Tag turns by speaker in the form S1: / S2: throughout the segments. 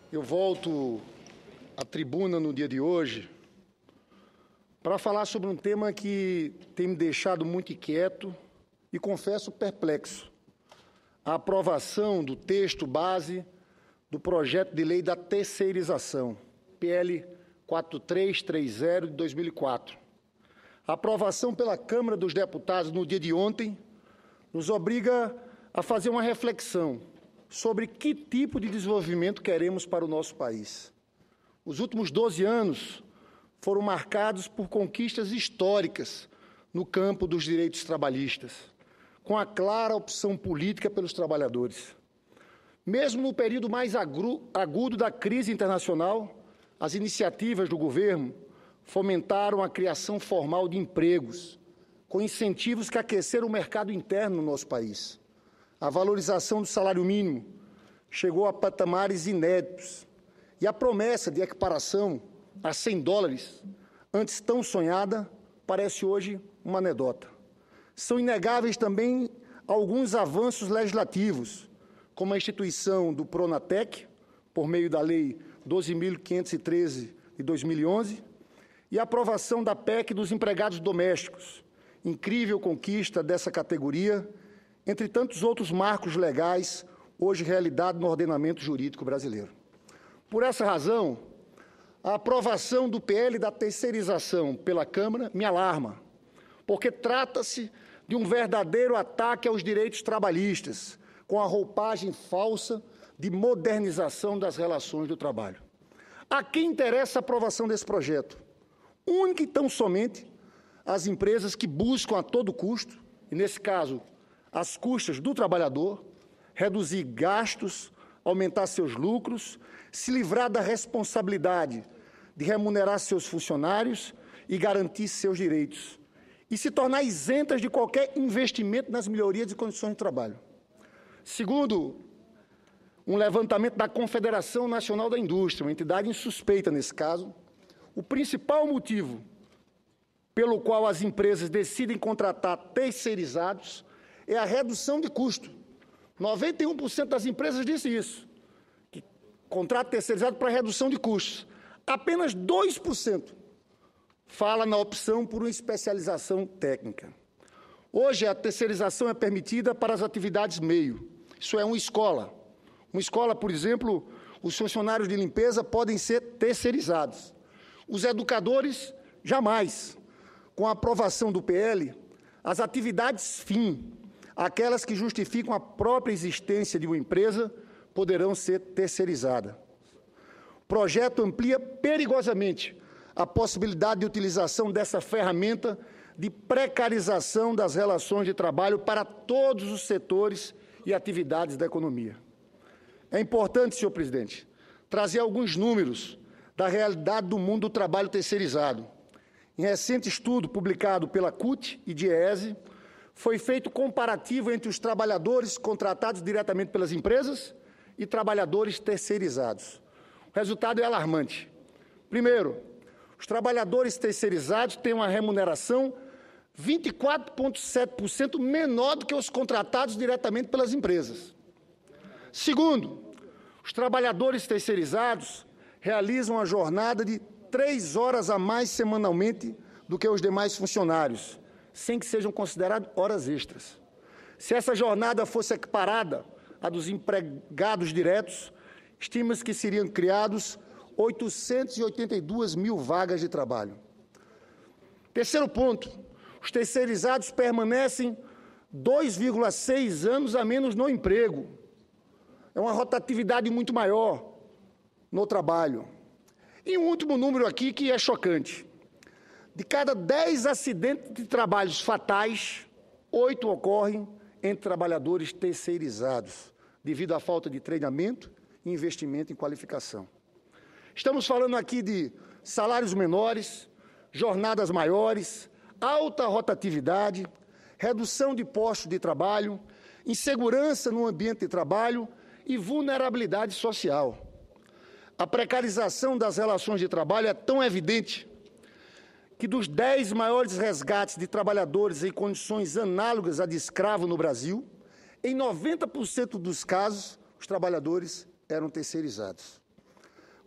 S1: Eu volto à tribuna no dia de hoje para falar sobre um tema que tem me deixado muito inquieto e, confesso, perplexo. A aprovação do texto base do projeto de lei da terceirização, PL 4330 de 2004. A aprovação pela Câmara dos Deputados no dia de ontem nos obriga a fazer uma reflexão sobre que tipo de desenvolvimento queremos para o nosso país. Os últimos 12 anos foram marcados por conquistas históricas no campo dos direitos trabalhistas, com a clara opção política pelos trabalhadores. Mesmo no período mais agudo da crise internacional, as iniciativas do governo fomentaram a criação formal de empregos, com incentivos que aqueceram o mercado interno no nosso país. A valorização do salário mínimo chegou a patamares inéditos e a promessa de equiparação a $100, antes tão sonhada, parece hoje uma anedota. São inegáveis também alguns avanços legislativos, como a instituição do Pronatec, por meio da Lei 12.513 de 2011, e a aprovação da PEC dos empregados domésticos, incrível conquista dessa categoria, entre tantos outros marcos legais, hoje realidade no ordenamento jurídico brasileiro. Por essa razão, a aprovação do PL da terceirização pela Câmara me alarma, porque trata-se de um verdadeiro ataque aos direitos trabalhistas, com a roupagem falsa de modernização das relações do trabalho. A quem interessa a aprovação desse projeto? Única e tão somente as empresas que buscam a todo custo, e nesse caso, às custas do trabalhador, reduzir gastos, aumentar seus lucros, se livrar da responsabilidade de remunerar seus funcionários e garantir seus direitos, e se tornar isentas de qualquer investimento nas melhorias de condições de trabalho. Segundo um levantamento da Confederação Nacional da Indústria, uma entidade insuspeita nesse caso, o principal motivo pelo qual as empresas decidem contratar terceirizados é a redução de custo. 91% das empresas disse isso, que contrata terceirizado para redução de custos. Apenas 2% fala na opção por uma especialização técnica. Hoje, a terceirização é permitida para as atividades meio. Isso é uma escola. Uma escola, por exemplo, os funcionários de limpeza podem ser terceirizados. Os educadores, jamais. Com a aprovação do PL, as atividades fim, aquelas que justificam a própria existência de uma empresa, poderão ser terceirizadas. O projeto amplia perigosamente a possibilidade de utilização dessa ferramenta de precarização das relações de trabalho para todos os setores e atividades da economia. É importante, senhor presidente, trazer alguns números da realidade do mundo do trabalho terceirizado. Em recente estudo publicado pela CUT e DIEESE, foi feito comparativo entre os trabalhadores contratados diretamente pelas empresas e trabalhadores terceirizados. O resultado é alarmante. Primeiro, os trabalhadores terceirizados têm uma remuneração 24,7% menor do que os contratados diretamente pelas empresas. Segundo, os trabalhadores terceirizados realizam uma jornada de 3 horas a mais semanalmente do que os demais funcionários, sem que sejam consideradas horas extras. Se essa jornada fosse equiparada à dos empregados diretos, estima-se que seriam criados 882 mil vagas de trabalho. Terceiro ponto, os terceirizados permanecem 2,6 anos a menos no emprego. É uma rotatividade muito maior no trabalho. E um último número aqui que é chocante. De cada 10 acidentes de trabalhos fatais, 8 ocorrem entre trabalhadores terceirizados, devido à falta de treinamento e investimento em qualificação. Estamos falando aqui de salários menores, jornadas maiores, alta rotatividade, redução de postos de trabalho, insegurança no ambiente de trabalho e vulnerabilidade social. A precarização das relações de trabalho é tão evidente que dos 10 maiores resgates de trabalhadores em condições análogas à de escravo no Brasil, em 90% dos casos, os trabalhadores eram terceirizados.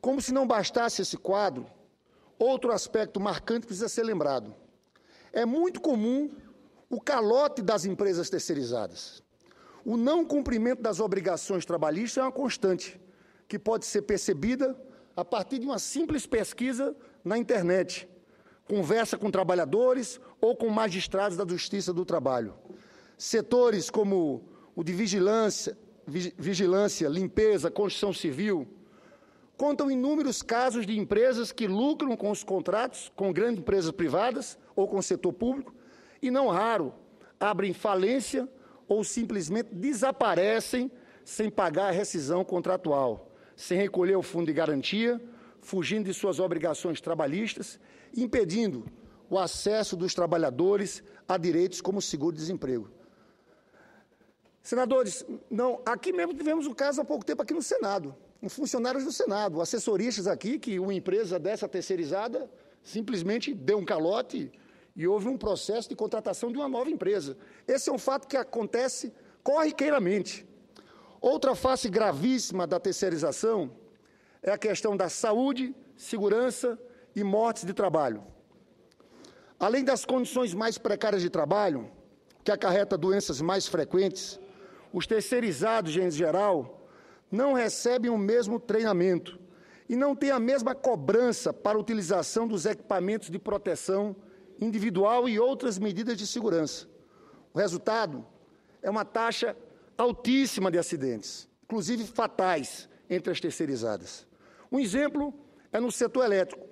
S1: Como se não bastasse esse quadro, outro aspecto marcante precisa ser lembrado. É muito comum o calote das empresas terceirizadas. O não cumprimento das obrigações trabalhistas é uma constante, que pode ser percebida a partir de uma simples pesquisa na internet, conversa com trabalhadores ou com magistrados da Justiça do Trabalho. Setores como o de vigilância, limpeza, construção civil, contam inúmeros casos de empresas que lucram com os contratos com grandes empresas privadas ou com o setor público e, não raro, abrem falência ou simplesmente desaparecem sem pagar a rescisão contratual, sem recolher o fundo de garantia, fugindo de suas obrigações trabalhistas, impedindo o acesso dos trabalhadores a direitos como seguro-desemprego. Senadores, aqui mesmo tivemos um caso há pouco tempo aqui no Senado, funcionários do Senado, assessoristas aqui, que uma empresa dessa terceirizada simplesmente deu um calote e houve um processo de contratação de uma nova empresa. Esse é um fato que acontece corriqueiramente. Outra face gravíssima da terceirização é a questão da saúde, segurança e mortes de trabalho. Além das condições mais precárias de trabalho, que acarreta doenças mais frequentes, os terceirizados, em geral, não recebem o mesmo treinamento e não têm a mesma cobrança para a utilização dos equipamentos de proteção individual e outras medidas de segurança. O resultado é uma taxa altíssima de acidentes, inclusive fatais, entre as terceirizadas. Um exemplo é no setor elétrico,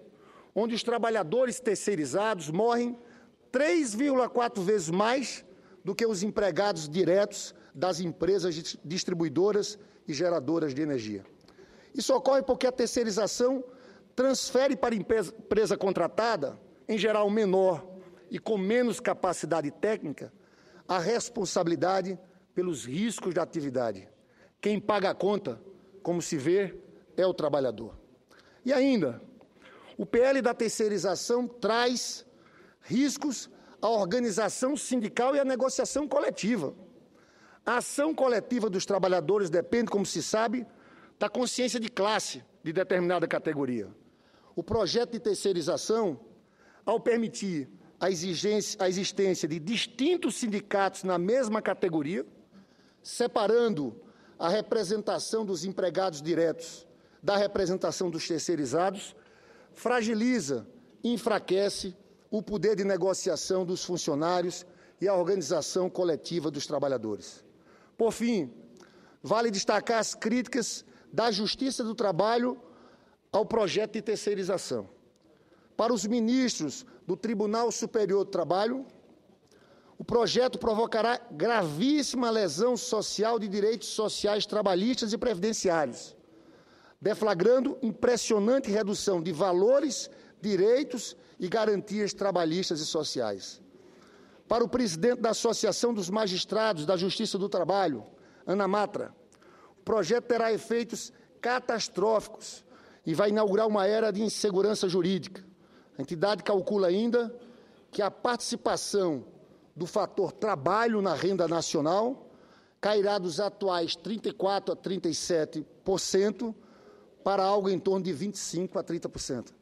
S1: onde os trabalhadores terceirizados morrem 3,4 vezes mais do que os empregados diretos das empresas distribuidoras e geradoras de energia. Isso ocorre porque a terceirização transfere para a empresa contratada, em geral menor e com menos capacidade técnica, a responsabilidade pelos riscos da atividade. Quem paga a conta, como se vê, é o trabalhador. E ainda, o PL da terceirização traz riscos à organização sindical e à negociação coletiva. A ação coletiva dos trabalhadores depende, como se sabe, da consciência de classe de determinada categoria. O projeto de terceirização, ao permitir a existência de distintos sindicatos na mesma categoria, separando a representação dos empregados diretos da representação dos terceirizados, fragiliza e enfraquece o poder de negociação dos funcionários e a organização coletiva dos trabalhadores. Por fim, vale destacar as críticas da Justiça do Trabalho ao projeto de terceirização. Para os ministros do Tribunal Superior do Trabalho, o projeto provocará gravíssima lesão social de direitos sociais trabalhistas e previdenciários, deflagrando impressionante redução de valores, direitos e garantias trabalhistas e sociais. Para o presidente da Associação dos Magistrados da Justiça do Trabalho, Ana Matra, o projeto terá efeitos catastróficos e vai inaugurar uma era de insegurança jurídica. A entidade calcula ainda que a participação do fator trabalho na renda nacional cairá dos atuais 34% a 37% para algo em torno de 25% a 30%.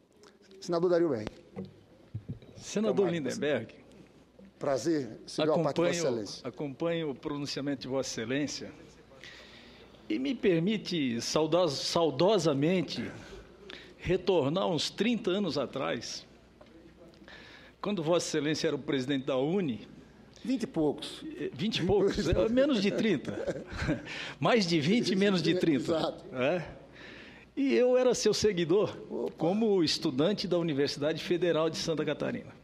S1: Senador Dario Berri.
S2: Senador Lindenberg,
S1: prazer, senhor parte de Vossa Excelência.
S2: Acompanho o pronunciamento de Vossa Excelência e me permite saudosamente retornar uns 30 anos atrás, quando Vossa Excelência era o presidente da UNE.
S1: 20 e poucos.
S2: 20 e poucos, menos de 30. Mais de 20 e menos de 30.
S1: Exato.
S2: E eu era seu seguidor, como estudante da Universidade Federal de Santa Catarina.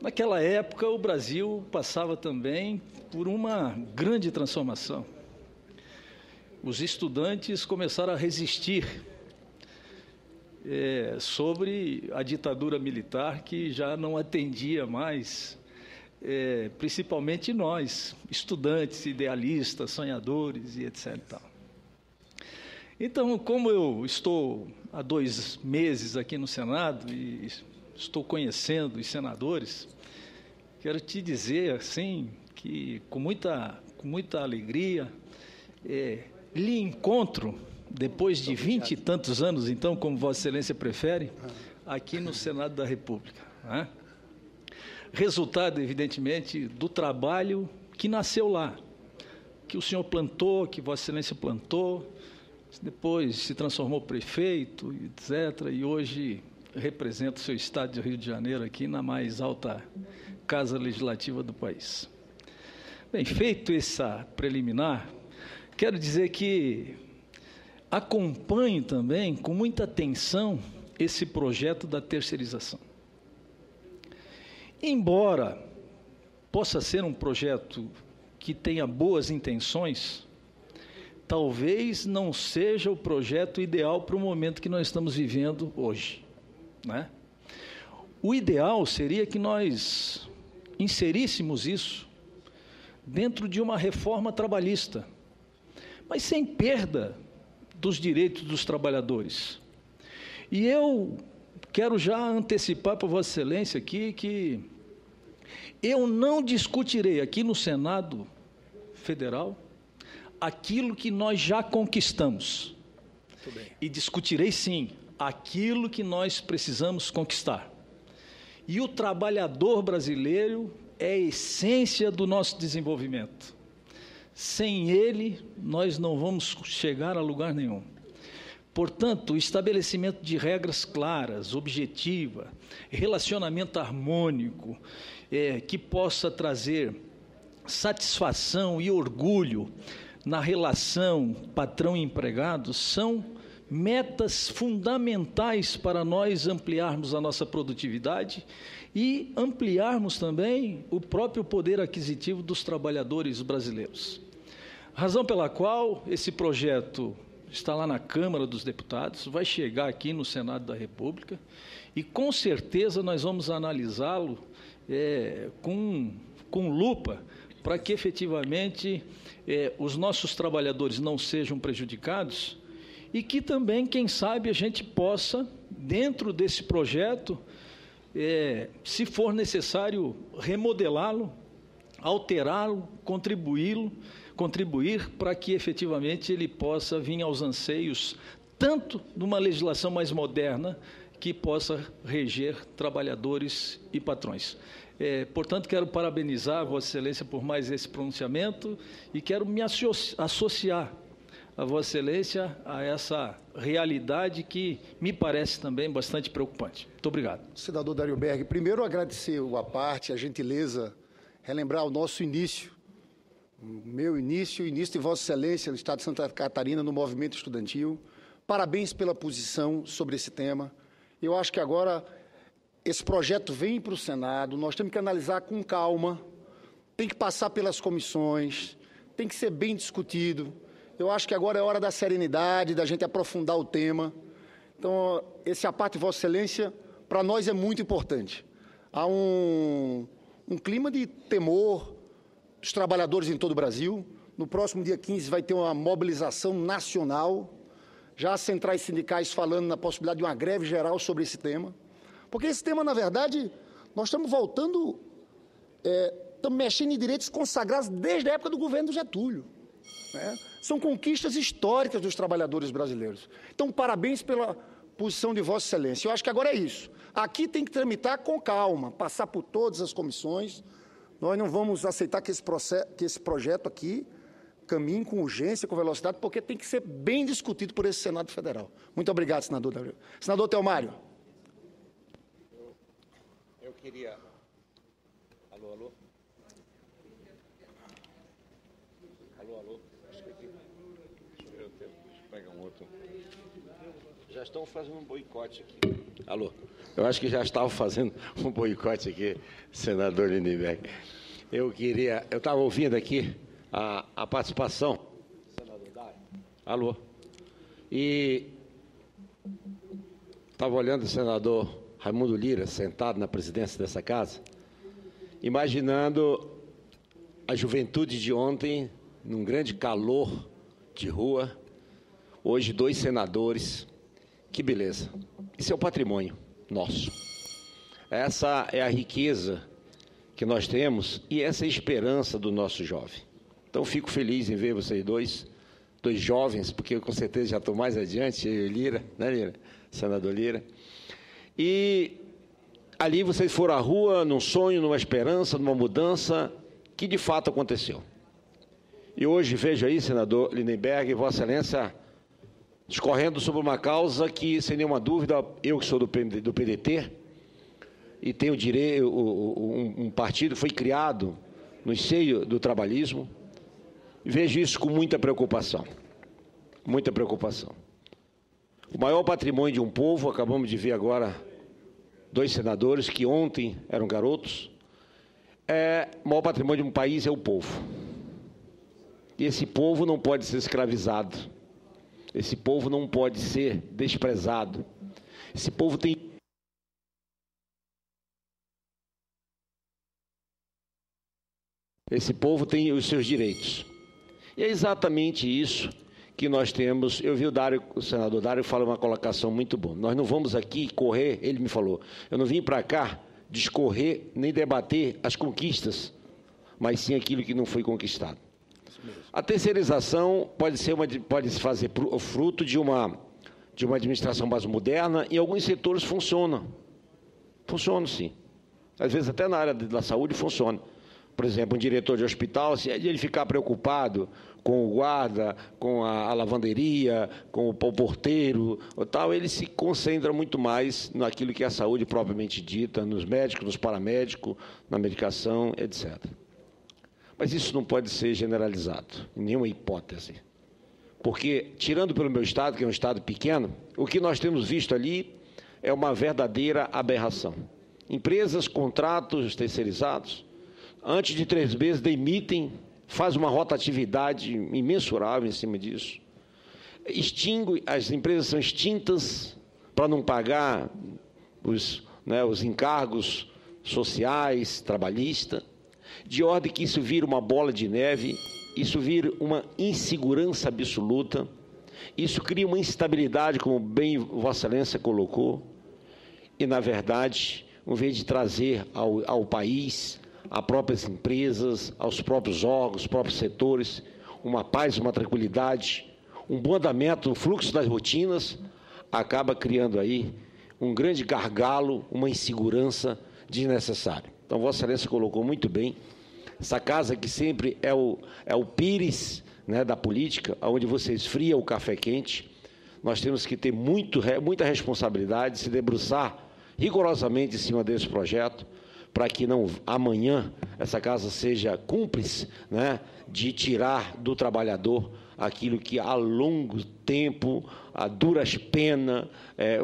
S2: Naquela época, o Brasil passava também por uma grande transformação. Os estudantes começaram a resistir sobre a ditadura militar, que já não atendia mais, principalmente nós, estudantes, idealistas, sonhadores e etc. Então, como eu estou há 2 meses aqui no Senado e estou conhecendo os senadores, quero te dizer, assim, que com muita alegria lhe encontro depois de 20 e tantos anos, então, como Vossa Excelência prefere, aqui no Senado da República, né? Resultado, evidentemente, do trabalho que nasceu lá, que o senhor plantou, que Vossa Excelência plantou, depois se transformou prefeito, etc., e hoje representa o seu estado de Rio de Janeiro aqui na mais alta casa legislativa do país. Bem, feito essa preliminar, quero dizer que acompanho também com muita atenção esse projeto da terceirização. Embora possa ser um projeto que tenha boas intenções, talvez não seja o projeto ideal para o momento que nós estamos vivendo hoje, né? O ideal seria que nós inseríssemos isso dentro de uma reforma trabalhista, mas sem perda dos direitos dos trabalhadores. E eu quero já antecipar para Vossa Excelência aqui que eu não discutirei aqui no Senado Federal aquilo que nós já conquistamos. E discutirei, sim, aquilo que nós precisamos conquistar. E o trabalhador brasileiro é a essência do nosso desenvolvimento. Sem ele, nós não vamos chegar a lugar nenhum. Portanto, o estabelecimento de regras claras, objetivas, relacionamento harmônico, que possa trazer satisfação e orgulho na relação patrão-empregado, são metas fundamentais para nós ampliarmos a nossa produtividade e ampliarmos também o próprio poder aquisitivo dos trabalhadores brasileiros. Razão pela qual esse projeto está lá na Câmara dos Deputados, vai chegar aqui no Senado da República e, com certeza, nós vamos analisá-lo com lupa para que, efetivamente, os nossos trabalhadores não sejam prejudicados e que também, quem sabe, a gente possa, dentro desse projeto, se for necessário, remodelá-lo, alterá-lo, contribuir para que, efetivamente, ele possa vir aos anseios, tanto de uma legislação mais moderna, que possa reger trabalhadores e patrões. Portanto, quero parabenizar Vossa Excelência por mais esse pronunciamento e quero me associar a Vossa Excelência a essa realidade que me parece também bastante preocupante. Muito obrigado.
S1: Senador Dario Berg, primeiro agradecer a parte, a gentileza, relembrar o nosso início, o meu início, o início de Vossa Excelência no Estado de Santa Catarina no movimento estudantil. Parabéns pela posição sobre esse tema. Eu acho que agora esse projeto vem para o Senado, nós temos que analisar com calma, tem que passar pelas comissões, tem que ser bem discutido. Eu acho que agora é hora da serenidade, da gente aprofundar o tema. Então, esse a parte de Vossa Excelência, para nós é muito importante. Há um clima de temor dos trabalhadores em todo o Brasil. No próximo dia 15 vai ter uma mobilização nacional, já as centrais sindicais falando na possibilidade de uma greve geral sobre esse tema. Porque esse tema, na verdade, nós estamos voltando, estamos mexendo em direitos consagrados desde a época do governo do Getúlio, né? São conquistas históricas dos trabalhadores brasileiros. Então, parabéns pela posição de Vossa Excelência. Eu acho que agora é isso. Aqui tem que tramitar com calma, passar por todas as comissões. Nós não vamos aceitar que esse projeto aqui caminhe com urgência, com velocidade, porque tem que ser bem discutido por esse Senado Federal. Muito obrigado, senador Dario. Senador Telmário.
S3: Eu queria... Alô, alô? Alô, alô? Acho que aqui... Deixa eu pegar um outro. Já estão fazendo um boicote aqui. Alô? Eu acho que já estavam fazendo um boicote aqui, senador Lindenberg. Eu estava ouvindo aqui a participação. Senador Dário. Alô? E estava olhando o senador Raimundo Lira, sentado na presidência dessa casa, imaginando a juventude de ontem, num grande calor de rua, hoje 2 senadores, que beleza. Isso é o patrimônio nosso. Essa é a riqueza que nós temos e essa é a esperança do nosso jovem. Então, fico feliz em ver vocês dois dois jovens, porque eu com certeza já estou mais adiante, eu e Lira, né, Lira? Senador Lira. E ali vocês foram à rua num sonho, numa esperança, numa mudança que de fato aconteceu. E hoje vejo aí, senador Lindenberg, Vossa Excelência, discorrendo sobre uma causa que, sem nenhuma dúvida, eu que sou do PDT, e tenho direito, um partido foi criado no seio do trabalhismo, e vejo isso com muita preocupação. Muita preocupação. O maior patrimônio de um povo, acabamos de ver agora dois senadores que ontem eram garotos, o maior patrimônio de um país é o povo. E esse povo não pode ser escravizado. Esse povo não pode ser desprezado. Esse povo tem... Esse povo tem os seus direitos. E é exatamente isso que nós temos. Eu vi o senador Dário falar uma colocação muito boa. Nós não vamos aqui correr, ele me falou, eu não vim para cá discorrer nem debater as conquistas, mas sim aquilo que não foi conquistado. A terceirização pode se fazer fruto de uma administração mais moderna. Em alguns setores funciona. Funciona, sim. Às vezes até na área da saúde funciona. Por exemplo, um diretor de hospital, se ele ficar preocupado com o guarda, com a lavanderia, com o porteiro, ou tal, ele se concentra muito mais naquilo que é a saúde propriamente dita, nos médicos, nos paramédicos, na medicação, etc. Mas isso não pode ser generalizado, em nenhuma hipótese. Porque, tirando pelo meu estado, que é um estado pequeno, o que nós temos visto ali é uma verdadeira aberração. Empresas, contratos terceirizados, antes de 3 meses demitem, faz uma rotatividade imensurável em cima disso. As empresas são extintas para não pagar os encargos sociais, trabalhistas, de ordem que isso vira uma bola de neve, isso vira uma insegurança absoluta, isso cria uma instabilidade, como bem Vossa Excelência colocou, e, na verdade, em vez de trazer ao país, às próprias empresas, aos próprios órgãos, aos próprios setores, uma paz, uma tranquilidade, um bom andamento, um fluxo das rotinas, acaba criando aí um grande gargalo, uma insegurança desnecessária. Então, Vossa Excelência colocou muito bem, essa casa que sempre é o pires, né, da política, onde você esfria o café quente. Nós temos que ter muita responsabilidade, se debruçar rigorosamente em cima desse projeto, para que não amanhã essa casa seja cúmplice, né, de tirar do trabalhador aquilo que há longo tempo, a duras penas,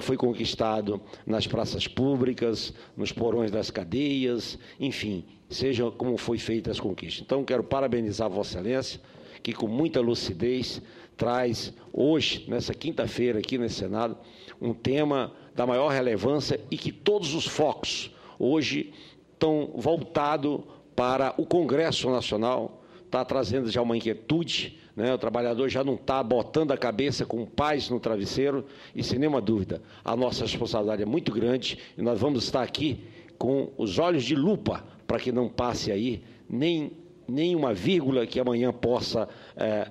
S3: foi conquistado nas praças públicas, nos porões das cadeias, enfim, seja como foi feita as conquistas. Então, quero parabenizar Vossa Excelência, que com muita lucidez traz hoje, nessa quinta-feira aqui nesse Senado, um tema da maior relevância e que todos os focos hoje estão voltados para o Congresso Nacional, está trazendo já uma inquietude, né? O trabalhador já não está botando a cabeça com paz no travesseiro, e sem nenhuma dúvida, a nossa responsabilidade é muito grande, e nós vamos estar aqui com os olhos de lupa, para que não passe aí nem uma vírgula que amanhã possa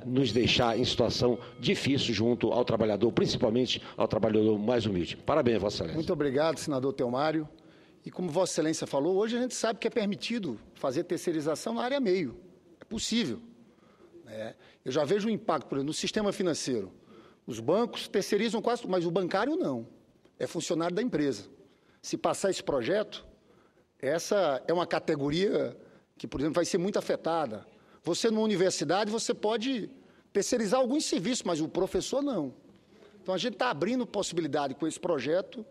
S3: nos deixar em situação difícil junto ao trabalhador, principalmente ao trabalhador mais humilde. Parabéns, Vossa Excelência.
S1: Muito obrigado, senador Teomário. E como Vossa Excelência falou, hoje a gente sabe que é permitido fazer terceirização na área meio. É possível. Eu já vejo um impacto, por exemplo, no sistema financeiro. Os bancos terceirizam quase tudo, mas o bancário não. É funcionário da empresa. Se passar esse projeto, essa é uma categoria que, por exemplo, vai ser muito afetada. Você, numa universidade, você pode terceirizar alguns serviços, mas o professor não. Então, a gente está abrindo possibilidade com esse projeto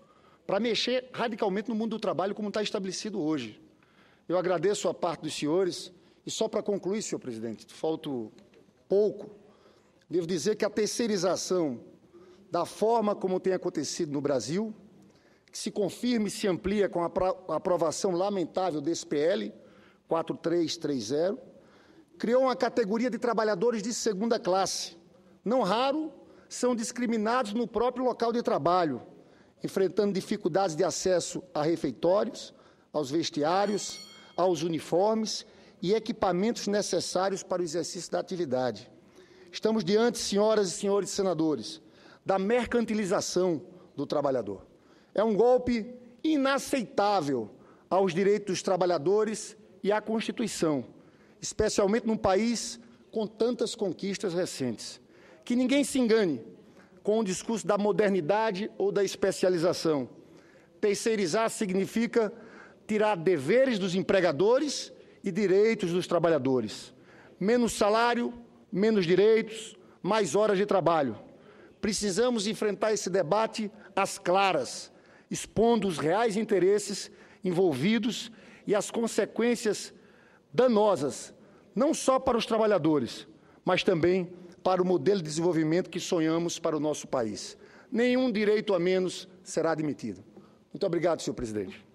S1: para mexer radicalmente no mundo do trabalho como está estabelecido hoje. Eu agradeço a parte dos senhores, e só para concluir, senhor presidente, falta pouco, devo dizer que a terceirização, da forma como tem acontecido no Brasil, que se confirme e se amplia com a aprovação lamentável desse PL 4330, criou uma categoria de trabalhadores de segunda classe. Não raro, são discriminados no próprio local de trabalho, enfrentando dificuldades de acesso a refeitórios, aos vestiários, aos uniformes e equipamentos necessários para o exercício da atividade. Estamos diante, senhoras e senhores senadores, da mercantilização do trabalhador. É um golpe inaceitável aos direitos dos trabalhadores e à Constituição, especialmente num país com tantas conquistas recentes. Que ninguém se engane com o discurso da modernidade ou da especialização. Terceirizar significa tirar deveres dos empregadores e direitos dos trabalhadores. Menos salário, menos direitos, mais horas de trabalho. Precisamos enfrentar esse debate às claras, expondo os reais interesses envolvidos e as consequências danosas, não só para os trabalhadores, mas também para o modelo de desenvolvimento que sonhamos para o nosso país. Nenhum direito a menos será admitido. Muito obrigado, senhor presidente.